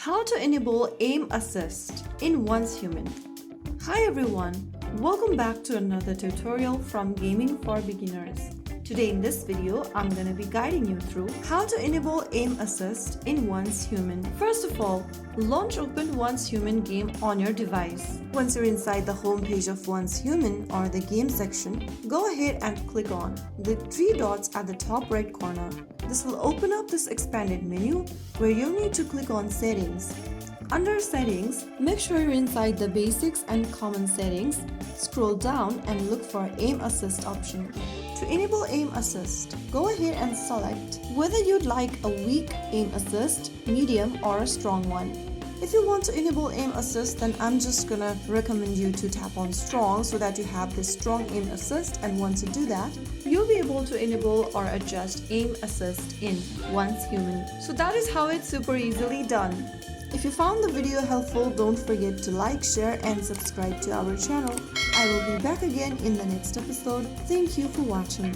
How to enable aim assist in Once Human. Hi everyone, welcome back to another tutorial from Gaming for Beginners. Today in this video, I'm going to be guiding you through how to enable aim assist in Once Human. First of all, launch open Once Human game on your device. Once you're inside the home page of Once Human or the game section, go ahead and click on the three dots at the top right corner. This will open up this expanded menu where you'll need to click on Settings. Under Settings, make sure you're inside the Basics and Common Settings. Scroll down and look for Aim Assist option. To enable Aim Assist, go ahead and select whether you'd like a weak aim assist, medium, or a strong one. If you want to enable aim assist, then I'm just gonna recommend you to tap on strong so that you have this strong aim assist, and once you do that, you'll be able to enable or adjust aim assist in Once Human. So that is how it's super easily done. If you found the video helpful, don't forget to like, share and subscribe to our channel. I will be back again in the next episode. Thank you for watching.